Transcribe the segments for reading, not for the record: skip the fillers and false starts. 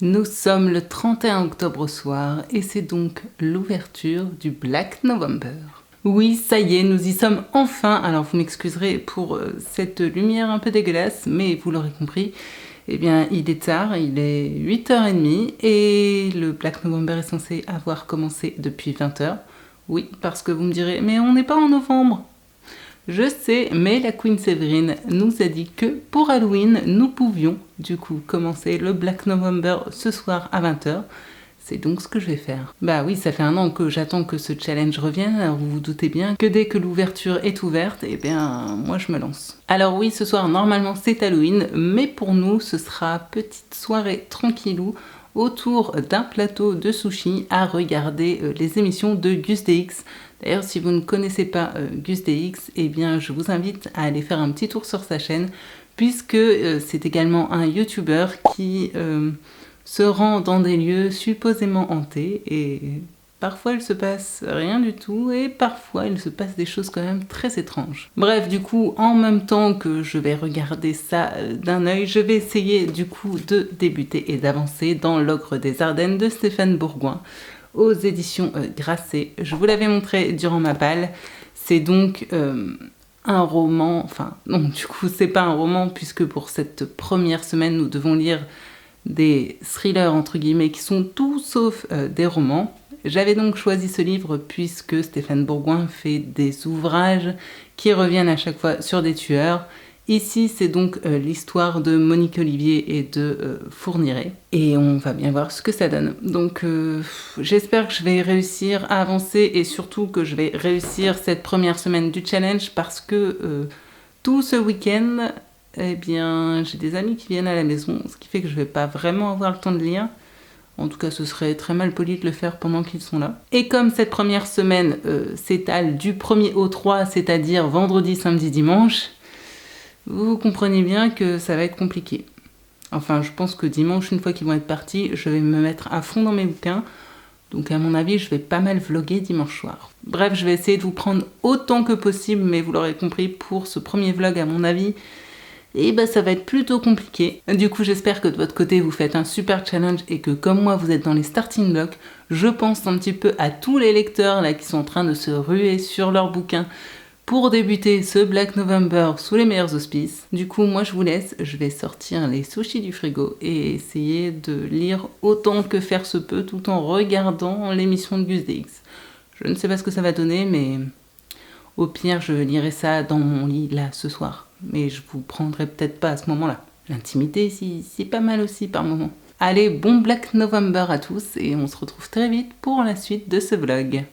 Nous sommes le 31 octobre au soir et c'est donc l'ouverture du Black November. Oui, ça y est, nous y sommes enfin. Alors vous m'excuserez pour cette lumière un peu dégueulasse, mais vous l'aurez compris, eh bien il est tard, il est 8h30 et le Black November est censé avoir commencé depuis 20h. Oui, parce que vous me direz, mais on n'est pas en novembre. Je sais, mais la Queen Séverine nous a dit que pour Halloween, nous pouvions du coup commencer le Black November ce soir à 20h. C'est donc ce que je vais faire. Bah oui, ça fait un an que j'attends que ce challenge revienne, alors vous vous doutez bien que dès que l'ouverture est ouverte, eh bien moi je me lance. Alors oui, ce soir normalement c'est Halloween, mais pour nous ce sera petite soirée tranquillou autour d'un plateau de sushi à regarder les émissions de Gus DX. D'ailleurs, si vous ne connaissez pas Gus DX, eh bien, je vous invite à aller faire un petit tour sur sa chaîne, puisque c'est également un YouTuber qui se rend dans des lieux supposément hantés, et parfois il se passe rien du tout, et parfois il se passe des choses quand même très étranges. Bref, du coup, en même temps que je vais regarder ça d'un œil, je vais essayer du coup de débuter et d'avancer dans L'Ogre des Ardennes de Stéphane Bourgoin, aux éditions Grasset. Je vous l'avais montré durant ma palle. C'est donc un roman, enfin non, du coup c'est pas un roman puisque pour cette première semaine nous devons lire des thrillers entre guillemets qui sont tout sauf des romans. J'avais donc choisi ce livre puisque Stéphane Bourgoin fait des ouvrages qui reviennent à chaque fois sur des tueurs. Ici, c'est donc l'histoire de Monique Olivier et de Fourniret. Et on va bien voir ce que ça donne. Donc, j'espère que je vais réussir à avancer et surtout que je vais réussir cette première semaine du challenge parce que tout ce week-end, eh bien, j'ai des amis qui viennent à la maison, ce qui fait que je vais pas vraiment avoir le temps de lire. En tout cas, ce serait très mal poli de le faire pendant qu'ils sont là. Et comme cette première semaine s'étale du 1er au 3, c'est-à-dire vendredi, samedi, dimanche, vous comprenez bien que ça va être compliqué. Enfin, je pense que dimanche, une fois qu'ils vont être partis, je vais me mettre à fond dans mes bouquins. Donc à mon avis, je vais pas mal vlogger dimanche soir. Bref, je vais essayer de vous prendre autant que possible, mais vous l'aurez compris, pour ce premier vlog, à mon avis, et ben ça va être plutôt compliqué. Du coup, j'espère que de votre côté, vous faites un super challenge et que comme moi, vous êtes dans les starting blocks. Je pense un petit peu à tous les lecteurs là qui sont en train de se ruer sur leurs bouquins pour débuter ce Black November sous les meilleurs auspices. Du coup, moi je vous laisse, je vais sortir les sushis du frigo et essayer de lire autant que faire se peut tout en regardant l'émission de Gus DX. Je ne sais pas ce que ça va donner, mais au pire, je lirai ça dans mon lit là ce soir. Mais je vous prendrai peut-être pas à ce moment-là. L'intimité, c'est pas mal aussi par moment. Allez, bon Black November à tous et on se retrouve très vite pour la suite de ce vlog.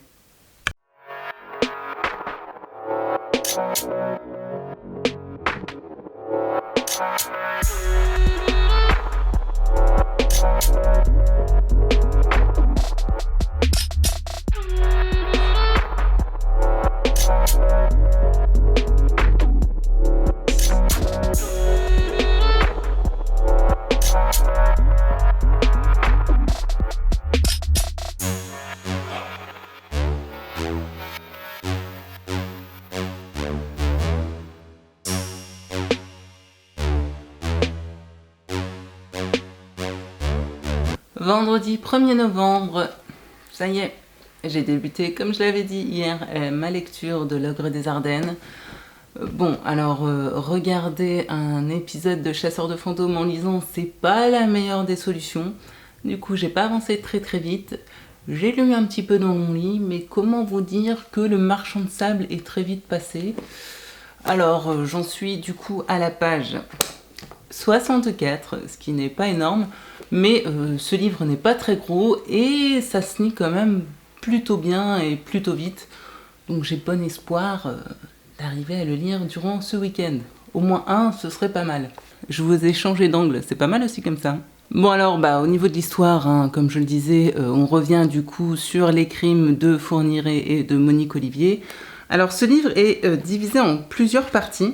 Vendredi 1er novembre, ça y est, j'ai débuté, comme je l'avais dit hier, ma lecture de L'Ogre des Ardennes. Bon, alors regarder un épisode de Chasseurs de fantômes en lisant, c'est pas la meilleure des solutions. Du coup, j'ai pas avancé très vite. J'ai lu un petit peu dans mon lit, mais comment vous dire que le marchand de sable est très vite passé. Alors, j'en suis du coup à la page 64, ce qui n'est pas énorme, mais ce livre n'est pas très gros et ça se lit quand même plutôt bien et plutôt vite. Donc j'ai bon espoir d'arriver à le lire durant ce week-end. Au moins un, ce serait pas mal. Je vous ai changé d'angle, c'est pas mal aussi comme ça. Bon alors, au niveau de l'histoire, hein, comme je le disais, on revient du coup sur les crimes de Fourniret et de Monique Olivier. Alors ce livre est divisé en plusieurs parties.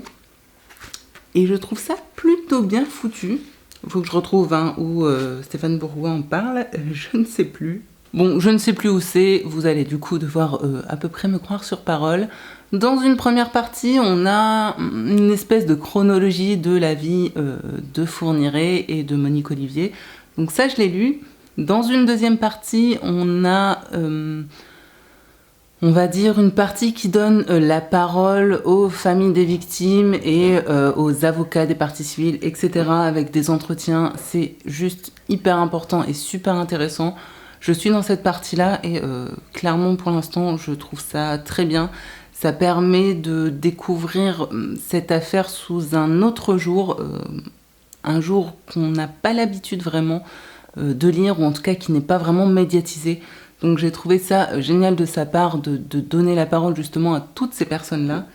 Et je trouve ça plutôt bien foutu. Il faut que je retrouve où Stéphane Bourgoin en parle. Je ne sais plus. Bon, je ne sais plus où c'est. Vous allez du coup devoir à peu près me croire sur parole. Dans une première partie, on a une espèce de chronologie de la vie de Fourniret et de Monique Olivier. Donc ça, je l'ai lu. Dans une deuxième partie, on a, on va dire, une partie qui donne la parole aux familles des victimes et aux avocats des parties civiles, etc., avec des entretiens. C'est juste hyper important et super intéressant. Je suis dans cette partie-là et clairement, pour l'instant, je trouve ça très bien. Ça permet de découvrir cette affaire sous un autre jour, un jour qu'on n'a pas l'habitude vraiment de lire, ou en tout cas qui n'est pas vraiment médiatisé. Donc j'ai trouvé ça génial de sa part de donner la parole justement à toutes ces personnes-là.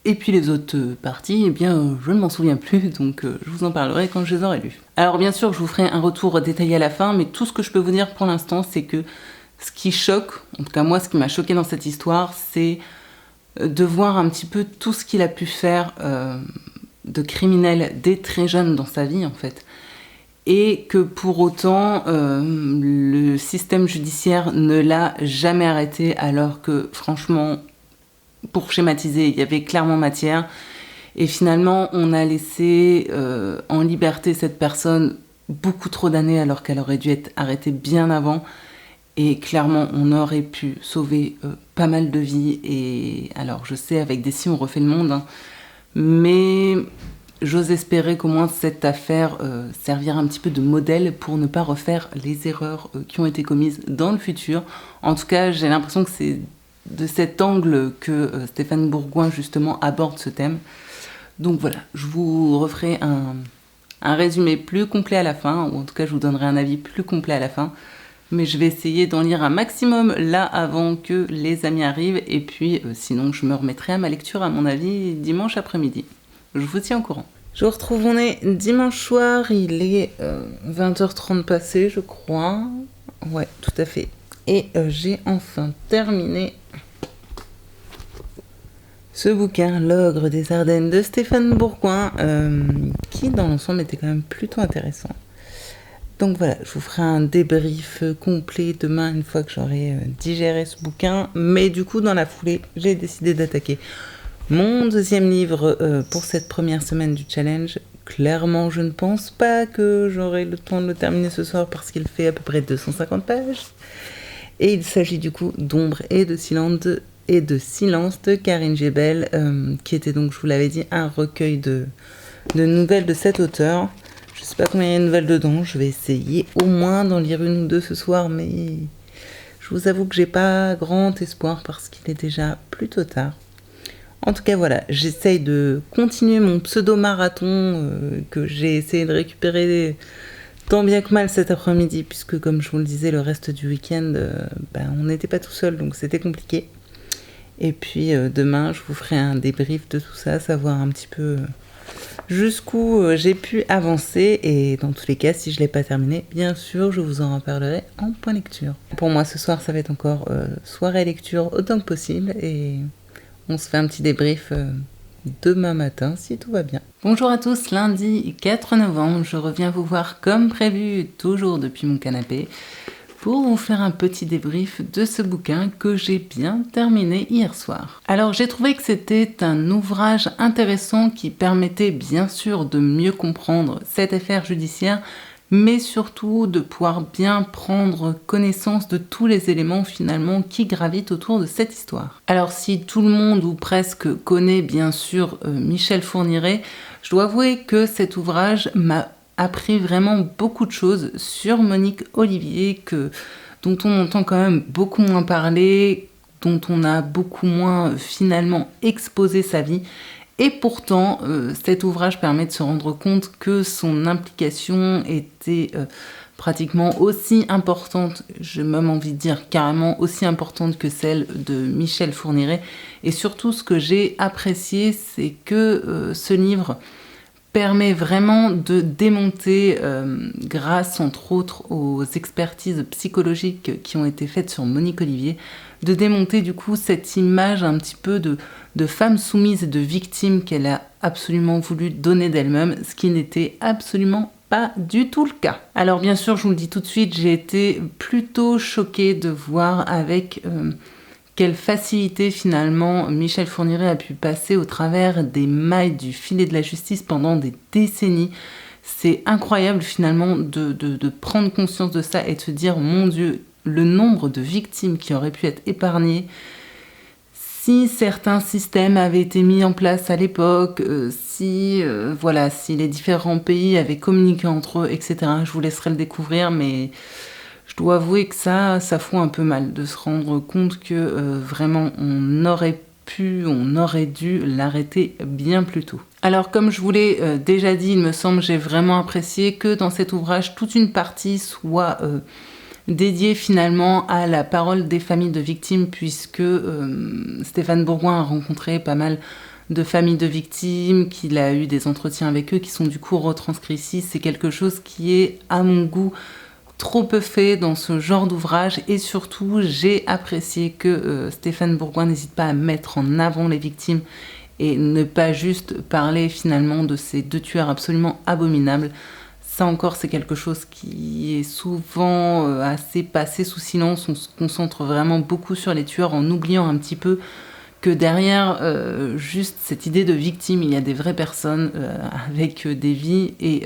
Et puis les autres parties, eh bien, je ne m'en souviens plus, donc je vous en parlerai quand je les aurai lues. Alors bien sûr, je vous ferai un retour détaillé à la fin, mais tout ce que je peux vous dire pour l'instant, c'est que ce qui choque, en tout cas moi, ce qui m'a choqué dans cette histoire, c'est de voir un petit peu tout ce qu'il a pu faire de criminel dès très jeune dans sa vie, en fait. Et que pour autant, le système judiciaire ne l'a jamais arrêté, alors que franchement, pour schématiser, il y avait clairement matière. Et finalement, on a laissé en liberté cette personne beaucoup trop d'années, alors qu'elle aurait dû être arrêtée bien avant. Et clairement, on aurait pu sauver pas mal de vies. Et alors, je sais, avec des si, on refait le monde. Hein, mais j'ose espérer qu'au moins cette affaire servira un petit peu de modèle pour ne pas refaire les erreurs qui ont été commises dans le futur. En tout cas, j'ai l'impression que c'est de cet angle que Stéphane Bourgoin justement aborde ce thème. Donc voilà, je vous referai un résumé plus complet à la fin, ou en tout cas je vous donnerai un avis plus complet à la fin. Mais je vais essayer d'en lire un maximum là avant que les amis arrivent, et puis sinon je me remettrai à ma lecture à mon avis dimanche après-midi. Je vous tiens au courant. Je vous retrouve, on est dimanche soir, il est 20h30 passé je crois. Ouais, tout à fait. Et j'ai enfin terminé ce bouquin, L'ogre des Ardennes de Stéphane Bourgoin, qui dans l'ensemble était quand même plutôt intéressant. Donc voilà, je vous ferai un débrief complet demain une fois que j'aurai digéré ce bouquin. Mais du coup, dans la foulée, j'ai décidé d'attaquer mon deuxième livre pour cette première semaine du challenge. Clairement, je ne pense pas que j'aurai le temps de le terminer ce soir parce qu'il fait à peu près 250 pages. Et il s'agit du coup d'Ombre et de Silence de Karine Jebel, qui était donc, je vous l'avais dit, un recueil de nouvelles de cet auteur. Je sais pas combien il y a de nouvelles dedans, je vais essayer au moins d'en lire une ou deux ce soir, mais je vous avoue que j'ai pas grand espoir parce qu'il est déjà plutôt tard. En tout cas voilà, j'essaye de continuer mon pseudo-marathon que j'ai essayé de récupérer tant bien que mal cet après-midi, puisque comme je vous le disais, le reste du week-end, on n'était pas tout seul, donc c'était compliqué. Et puis demain, je vous ferai un débrief de tout ça, savoir un petit peu jusqu'où j'ai pu avancer. Et dans tous les cas, si je ne l'ai pas terminé, bien sûr, je vous en reparlerai en point lecture. Pour moi, ce soir, ça va être encore soirée lecture autant que possible. Et on se fait un petit débrief demain matin, si tout va bien. Bonjour à tous, lundi 4 novembre, je reviens vous voir comme prévu, toujours depuis mon canapé, pour vous faire un petit débrief de ce bouquin que j'ai bien terminé hier soir. Alors j'ai trouvé que c'était un ouvrage intéressant qui permettait bien sûr de mieux comprendre cette affaire judiciaire, mais surtout de pouvoir bien prendre connaissance de tous les éléments finalement qui gravitent autour de cette histoire. Alors si tout le monde ou presque connaît bien sûr Michel Fourniret, je dois avouer que cet ouvrage m'a appris vraiment beaucoup de choses sur Monique Olivier, dont on entend quand même beaucoup moins parler, dont on a beaucoup moins finalement exposé sa vie. Et pourtant, cet ouvrage permet de se rendre compte que son implication était pratiquement aussi importante, j'ai même envie de dire carrément aussi importante que celle de Michel Fourniret. Et surtout, ce que j'ai apprécié, c'est que ce livre permet vraiment de démonter, grâce entre autres aux expertises psychologiques qui ont été faites sur Monique Olivier, de démonter du coup cette image un petit peu de femme soumise et de victime qu'elle a absolument voulu donner d'elle-même, ce qui n'était absolument pas du tout le cas. Alors bien sûr, je vous le dis tout de suite, j'ai été plutôt choquée de voir avec quelle facilité finalement Michel Fourniret a pu passer au travers des mailles du filet de la justice pendant des décennies. C'est incroyable finalement de prendre conscience de ça et de se dire, mon Dieu, le nombre de victimes qui auraient pu être épargnées si certains systèmes avaient été mis en place à l'époque, si les différents pays avaient communiqué entre eux, etc. Je vous laisserai le découvrir, mais je dois avouer que ça fout un peu mal de se rendre compte que vraiment on aurait dû l'arrêter bien plus tôt. Alors comme je vous l'ai déjà dit, il me semble, j'ai vraiment apprécié que dans cet ouvrage, toute une partie soit dédiée finalement à la parole des familles de victimes, puisque Stéphane Bourgoin a rencontré pas mal de familles de victimes, qu'il a eu des entretiens avec eux qui sont du coup retranscrits ici. C'est quelque chose qui est, à mon goût, trop peu fait dans ce genre d'ouvrage, et surtout j'ai apprécié que Stéphane Bourgoin n'hésite pas à mettre en avant les victimes et ne pas juste parler finalement de ces 2 tueurs absolument abominables. Ça encore, c'est quelque chose qui est souvent assez passé sous silence. On se concentre vraiment beaucoup sur les tueurs en oubliant un petit peu que derrière juste cette idée de victime, il y a des vraies personnes avec des vies, et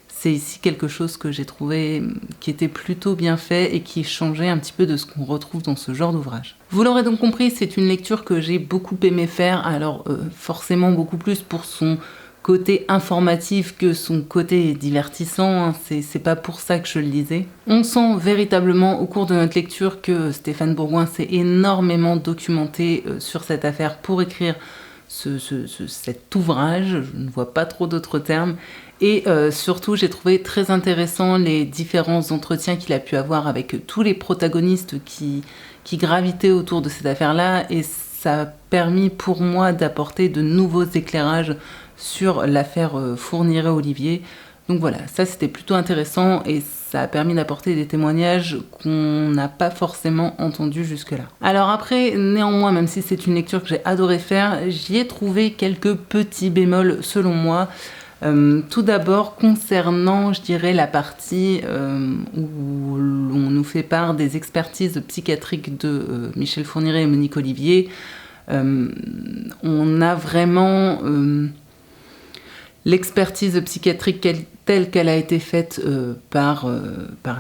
c'est ici quelque chose que j'ai trouvé qui était plutôt bien fait et qui changeait un petit peu de ce qu'on retrouve dans ce genre d'ouvrage. Vous l'aurez donc compris, c'est une lecture que j'ai beaucoup aimé faire, alors forcément beaucoup plus pour son côté informatif que son côté divertissant, hein. C'est pas pour ça que je le lisais. On sent véritablement au cours de notre lecture que Stéphane Bourgoin s'est énormément documenté sur cette affaire pour écrire cet ouvrage, je ne vois pas trop d'autres termes, et surtout j'ai trouvé très intéressant les différents entretiens qu'il a pu avoir avec tous les protagonistes qui gravitaient autour de cette affaire-là, et ça a permis pour moi d'apporter de nouveaux éclairages sur l'affaire Fourniret-Olivier. Donc voilà, ça c'était plutôt intéressant et ça a permis d'apporter des témoignages qu'on n'a pas forcément entendus jusque-là. Alors après, néanmoins, même si c'est une lecture que j'ai adoré faire, j'y ai trouvé quelques petits bémols selon moi. Tout d'abord, concernant, je dirais, la partie où l'on nous fait part des expertises psychiatriques de Michel Fourniret et Monique Olivier, on a vraiment l'expertise psychiatrique telle qu'elle a été faite par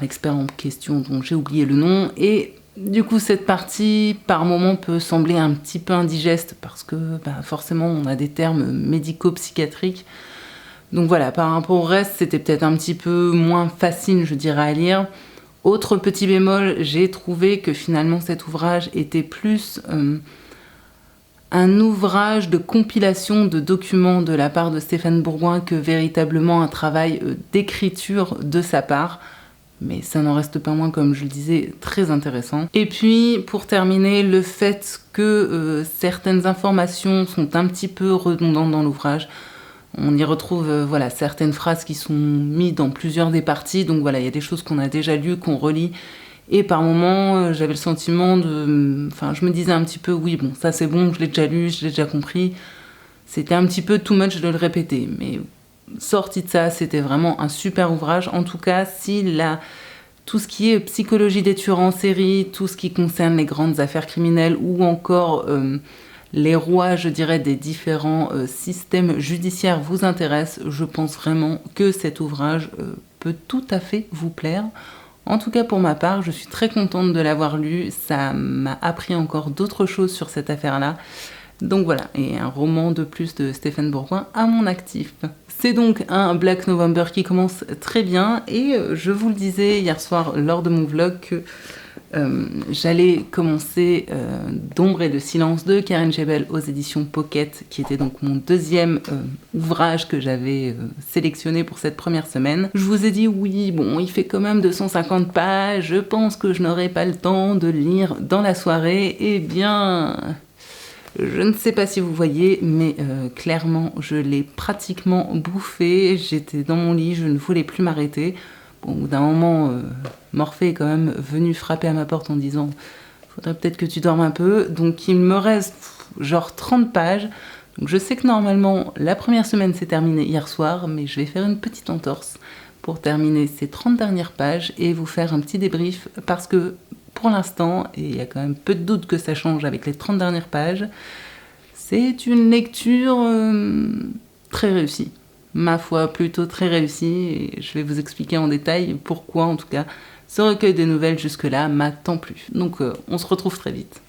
l'expert en question dont j'ai oublié le nom, et du coup cette partie par moment peut sembler un petit peu indigeste parce que forcément on a des termes médico-psychiatriques. Donc voilà, par rapport au reste, c'était peut-être un petit peu moins facile, je dirais, à lire. Autre petit bémol, j'ai trouvé que finalement cet ouvrage était plus un ouvrage de compilation de documents de la part de Stéphane Bourgoin que véritablement un travail d'écriture de sa part. Mais ça n'en reste pas moins, comme je le disais, très intéressant. Et puis, pour terminer, le fait que certaines informations sont un petit peu redondantes dans l'ouvrage. On y retrouve certaines phrases qui sont mises dans plusieurs des parties. Donc voilà, il y a des choses qu'on a déjà lues, qu'on relit. Et par moments, j'avais le sentiment de... Enfin, je me disais un petit peu, oui, bon, ça c'est bon, je l'ai déjà lu, je l'ai déjà compris. C'était un petit peu too much de le répéter. Mais sorti de ça, c'était vraiment un super ouvrage. En tout cas, tout ce qui est psychologie des tueurs en série, tout ce qui concerne les grandes affaires criminelles ou encore les rois, je dirais, des différents systèmes judiciaires vous intéressent, je pense vraiment que cet ouvrage peut tout à fait vous plaire. En tout cas, pour ma part, je suis très contente de l'avoir lu. Ça m'a appris encore d'autres choses sur cette affaire-là. Donc voilà, et un roman de plus de Stéphane Bourgoin à mon actif. C'est donc un Black November qui commence très bien, et je vous le disais hier soir lors de mon vlog que j'allais commencer d'Ombre et de silence de Karen Jebel aux éditions Pocket, qui était donc mon deuxième ouvrage que j'avais sélectionné pour cette première semaine. Je vous ai dit oui, bon, il fait quand même 250 pages, je pense que je n'aurai pas le temps de le lire dans la soirée. Eh bien, je ne sais pas si vous voyez, mais clairement, je l'ai pratiquement bouffé. J'étais dans mon lit, je ne voulais plus m'arrêter. Bon, au bout d'un moment, Morphée est quand même venu frapper à ma porte en disant « Faudrait peut-être que tu dormes un peu ». Donc il me reste genre 30 pages. Donc je sais que normalement, la première semaine s'est terminée hier soir, mais je vais faire une petite entorse pour terminer ces 30 dernières pages et vous faire un petit débrief, parce que pour l'instant, et il y a quand même peu de doute que ça change avec les 30 dernières pages, c'est une lecture très réussie. ma foi, plutôt très réussi, et je vais vous expliquer en détail pourquoi, en tout cas, ce recueil de nouvelles jusque-là m'a tant plu. Donc on se retrouve très vite.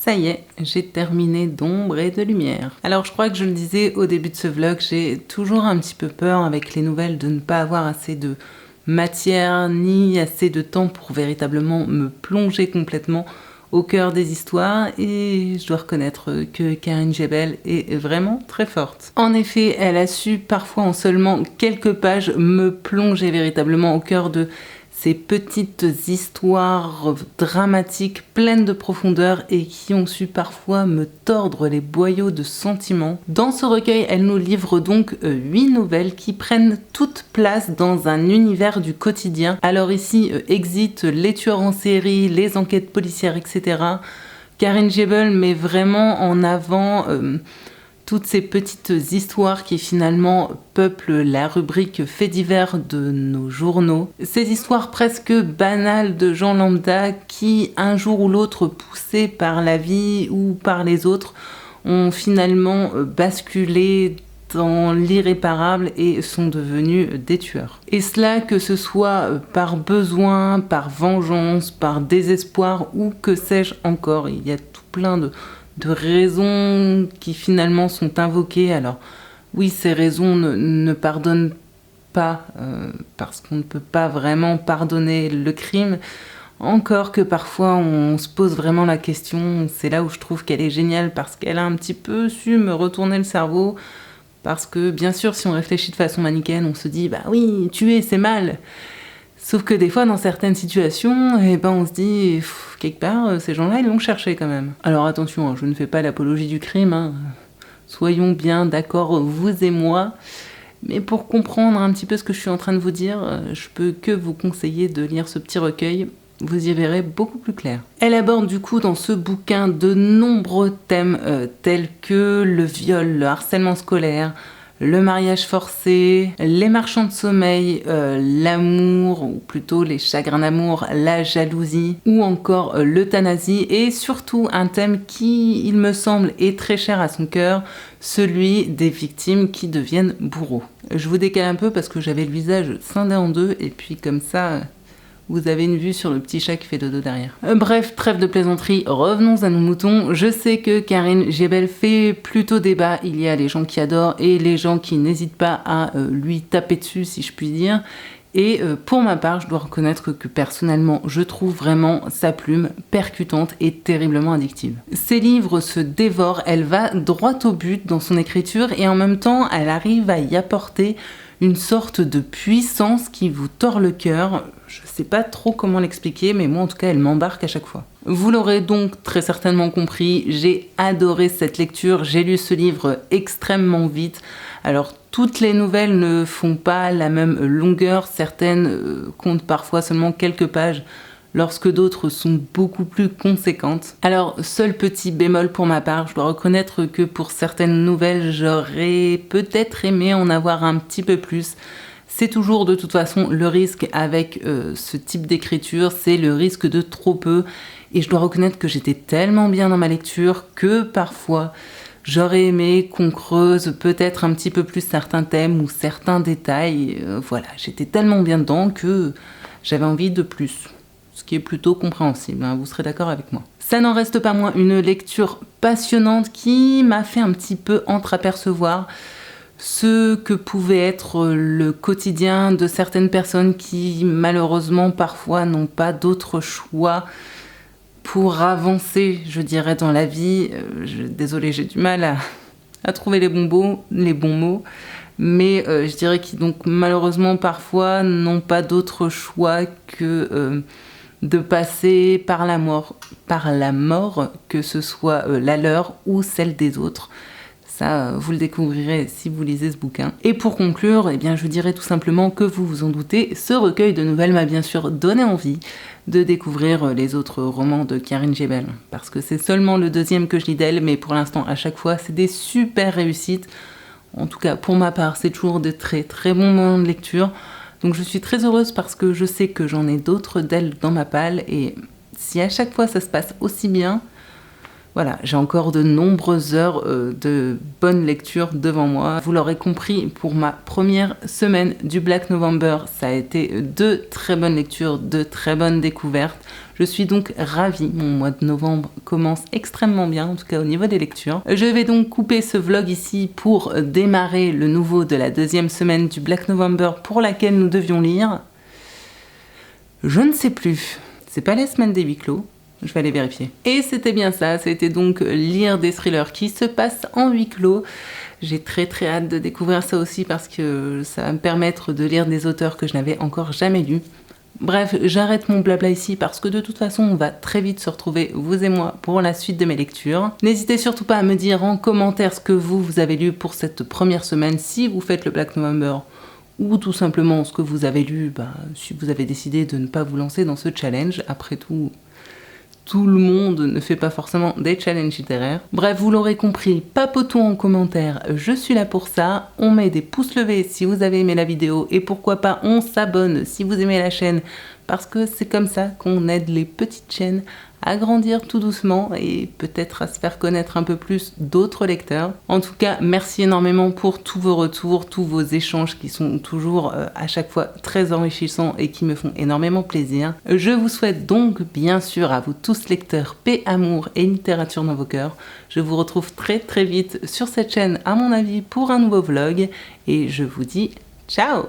Ça y est, j'ai terminé d'ombre et de lumière. Alors je crois que je le disais au début de ce vlog, j'ai toujours un petit peu peur avec les nouvelles de ne pas avoir assez de matière ni assez de temps pour véritablement me plonger complètement au cœur des histoires, et je dois reconnaître que Karine Jebel est vraiment très forte. En effet, elle a su parfois en seulement quelques pages me plonger véritablement au cœur de ces petites histoires dramatiques pleines de profondeur et qui ont su parfois me tordre les boyaux de sentiments. Dans ce recueil, elle nous livre donc 8 nouvelles qui prennent toute place dans un univers du quotidien. Alors ici, exit les tueurs en série, les enquêtes policières, etc. Karine Jebel met vraiment en avant toutes ces petites histoires qui finalement peuplent la rubrique faits divers de nos journaux. Ces histoires presque banales de gens lambda qui, un jour ou l'autre, poussés par la vie ou par les autres, ont finalement basculé dans l'irréparable et sont devenus des tueurs. Et cela, que ce soit par besoin, par vengeance, par désespoir ou que sais-je encore. Il y a tout plein de raisons qui finalement sont invoquées. Alors oui, ces raisons ne pardonnent pas parce qu'on ne peut pas vraiment pardonner le crime, encore que parfois on se pose vraiment la question. C'est là où je trouve qu'elle est géniale, parce qu'elle a un petit peu su me retourner le cerveau, parce que bien sûr, si on réfléchit de façon manichéenne, on se dit bah oui, tuer c'est mal. Sauf que des fois, dans certaines situations, on se dit, quelque part, ces gens-là, ils l'ont cherché quand même. Alors attention, hein, je ne fais pas l'apologie du crime, hein. Soyons bien d'accord, vous et moi. Mais pour comprendre un petit peu ce que je suis en train de vous dire, je peux que vous conseiller de lire ce petit recueil. Vous y verrez beaucoup plus clair. Elle aborde du coup dans ce bouquin de nombreux thèmes tels que le viol, le harcèlement scolaire, le mariage forcé, les marchands de sommeil, l'amour, ou plutôt les chagrins d'amour, la jalousie, ou encore l'euthanasie, et surtout un thème qui, il me semble, est très cher à son cœur, celui des victimes qui deviennent bourreaux. Je vous décale un peu parce que j'avais le visage scindé en deux, et puis comme ça, vous avez une vue sur le petit chat qui fait dodo derrière. Bref, trêve de plaisanterie, revenons à nos moutons. Je sais que Karine Jebel fait plutôt débat. Il y a les gens qui adorent et les gens qui n'hésitent pas à lui taper dessus, si je puis dire. Et pour ma part, je dois reconnaître que personnellement, je trouve vraiment sa plume percutante et terriblement addictive. Ses livres se dévorent, elle va droit au but dans son écriture et en même temps, elle arrive à y apporter une sorte de puissance qui vous tord le cœur. Je sais pas trop comment l'expliquer, mais moi en tout cas elle m'embarque à chaque fois. Vous l'aurez donc très certainement compris, j'ai adoré cette lecture, j'ai lu ce livre extrêmement vite. Alors toutes les nouvelles ne font pas la même longueur, certaines comptent parfois seulement quelques pages, lorsque d'autres sont beaucoup plus conséquentes. Alors, seul petit bémol pour ma part, je dois reconnaître que pour certaines nouvelles, j'aurais peut-être aimé en avoir un petit peu plus. C'est toujours de toute façon le risque avec ce type d'écriture, c'est le risque de trop peu. Et je dois reconnaître que j'étais tellement bien dans ma lecture que parfois, j'aurais aimé qu'on creuse peut-être un petit peu plus certains thèmes ou certains détails. Voilà, j'étais tellement bien dedans que j'avais envie de plus. Ce qui est plutôt compréhensible, hein, vous serez d'accord avec moi. Ça n'en reste pas moins une lecture passionnante qui m'a fait un petit peu entreapercevoir ce que pouvait être le quotidien de certaines personnes qui malheureusement parfois n'ont pas d'autre choix pour avancer, je dirais, dans la vie. Désolée, j'ai du mal à trouver les bons mots. mais je dirais qu'ils donc malheureusement parfois n'ont pas d'autre choix que de passer par la mort, que ce soit la leur ou celle des autres. Ça, vous le découvrirez si vous lisez ce bouquin. Et pour conclure, eh bien, je dirais tout simplement que vous vous en doutez, ce recueil de nouvelles m'a bien sûr donné envie de découvrir les autres romans de Karine Jebel. Parce que c'est seulement le deuxième que je lis d'elle, mais pour l'instant, à chaque fois, c'est des super réussites. En tout cas, pour ma part, c'est toujours de très très bons moments de lecture. Donc je suis très heureuse parce que je sais que j'en ai d'autres d'elle dans ma palle. Et si à chaque fois ça se passe aussi bien, voilà, j'ai encore de nombreuses heures de bonne lecture devant moi. Vous l'aurez compris, pour ma première semaine du Black November, ça a été de très bonnes lectures, de très bonnes découvertes. Je suis donc ravie, mon mois de novembre commence extrêmement bien, en tout cas au niveau des lectures. Je vais donc couper ce vlog ici pour démarrer le nouveau de la deuxième semaine du Black November pour laquelle nous devions lire. Je ne sais plus, c'est pas la semaine des huis clos. Je vais aller vérifier. Et c'était bien ça, c'était donc lire des thrillers qui se passent en huis clos. J'ai très très hâte de découvrir ça aussi parce que ça va me permettre de lire des auteurs que je n'avais encore jamais lus. Bref, j'arrête mon blabla ici parce que de toute façon, on va très vite se retrouver, vous et moi, pour la suite de mes lectures. N'hésitez surtout pas à me dire en commentaire ce que vous avez lu pour cette première semaine, si vous faites le Black November, ou tout simplement ce que vous avez lu, si vous avez décidé de ne pas vous lancer dans ce challenge. Après tout le monde ne fait pas forcément des challenges littéraires. Bref, vous l'aurez compris, papotons en commentaire, je suis là pour ça. On met des pouces levés si vous avez aimé la vidéo et pourquoi pas on s'abonne si vous aimez la chaîne parce que c'est comme ça qu'on aide les petites chaînes à grandir tout doucement et peut-être à se faire connaître un peu plus d'autres lecteurs. En tout cas, merci énormément pour tous vos retours, tous vos échanges qui sont toujours à chaque fois très enrichissants et qui me font énormément plaisir. Je vous souhaite donc bien sûr à vous tous lecteurs paix, amour et littérature dans vos cœurs. Je vous retrouve très très vite sur cette chaîne à mon avis pour un nouveau vlog et je vous dis ciao!